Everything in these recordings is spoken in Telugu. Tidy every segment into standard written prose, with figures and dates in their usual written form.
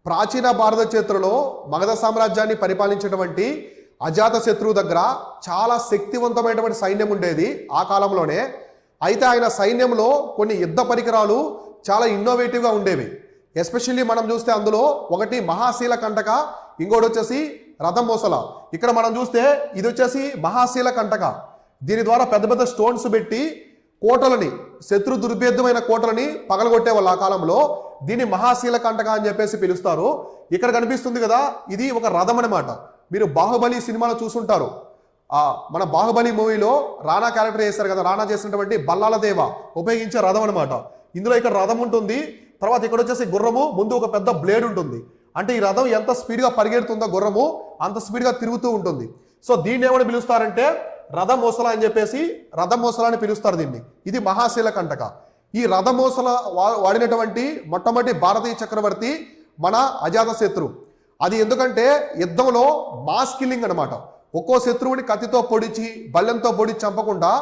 ప్రాచీన భారత చరిత్రలో మగధ సామ్రాజ్యాన్ని పరిపాలించినటువంటి అజాతశత్రువు దగ్గర చాలా శక్తివంతమైనటువంటి సైన్యం ఉండేది ఆ కాలంలోనే. అయితే ఆయన సైన్యంలో కొన్ని యుద్ధ పరికరాలు చాలా ఇన్నోవేటివ్గా ఉండేవి. ఎస్పెషల్లీ మనం చూస్తే అందులో ఒకటి మహాశీల కంటక, ఇంకోటి వచ్చేసి రథం మొసల. ఇక్కడ మనం చూస్తే ఇది వచ్చేసి మహాశీల కంటక. దీని ద్వారా పెద్ద పెద్ద స్టోన్స్ పెట్టి కోటలని, శత్రు దుర్భేద్యమైన కోటలని పగలగొట్టేవాళ్ళు ఆ కాలంలో. దీన్ని మహాశీల కంటక అని చెప్పేసి పిలుస్తారు. ఇక్కడ కనిపిస్తుంది కదా, ఇది ఒక రథం అనమాట. మీరు బాహుబలి సినిమాలో చూసుంటారు. మన బాహుబలి మూవీలో రాణా క్యారెక్టర్ చేస్తారు కదా, రాణా చేసినటువంటి బల్లాల దేవ ఉపయోగించే రథం అనమాట. ఇందులో ఇక్కడ రథం ఉంటుంది, తర్వాత ఇక్కడ వచ్చేసి గుర్రము, ముందు ఒక పెద్ద బ్లేడ్ ఉంటుంది. అంటే ఈ రథం ఎంత స్పీడ్గా పరిగెడుతుందో గుర్రము అంత స్పీడ్గా తిరుగుతూ ఉంటుంది. సో దీన్ని ఏమని పిలుస్తారంటే రథమోసల అని చెప్పేసి, రథమోసల అని పిలుస్తారు దీన్ని. ఇది మహాశీల కంటక. ఈ రథమోసల వాడినటువంటి మొట్టమొదటి భారతీయ చక్రవర్తి మన అజాతశత్రువు. అది ఎందుకంటే యుద్ధంలో మాస్ కిల్లింగ్ అనమాట. ఒక్కో శత్రువుని కత్తితో పొడిచి బల్లెంతో పొడిచి చంపకుండా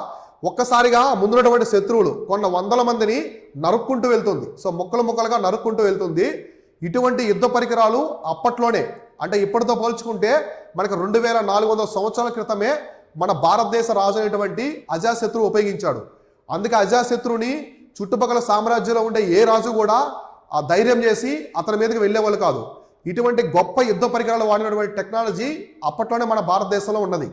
ఒక్కసారిగా ముందున్నటువంటి శత్రువులు కొన్ని వందల మందిని నరుక్కుంటూ వెళ్తుంది. సో ముక్కలు ముక్కలుగా నరుక్కుంటూ వెళ్తుంది. ఇటువంటి యుద్ధ పరికరాలు అప్పట్లోనే, అంటే ఇప్పటితో పోల్చుకుంటే మనకు 2400 సంవత్సరాల క్రితమే మన భారతదేశ రాజు అయినటువంటి అజాతశత్రువు ఉపయోగించాడు. అందుకే అజాతశత్రువుని చుట్టుపక్కల సామ్రాజ్యంలో ఉండే ఏ రాజు కూడా ఆ ధైర్యం చేసి అతని మీదకి వెళ్ళేవాళ్ళు కాదు. ఇటువంటి గొప్ప యుద్ధ పరికరాలు వాడినటువంటి టెక్నాలజీ అప్పట్లోనే మన భారతదేశంలో ఉన్నది.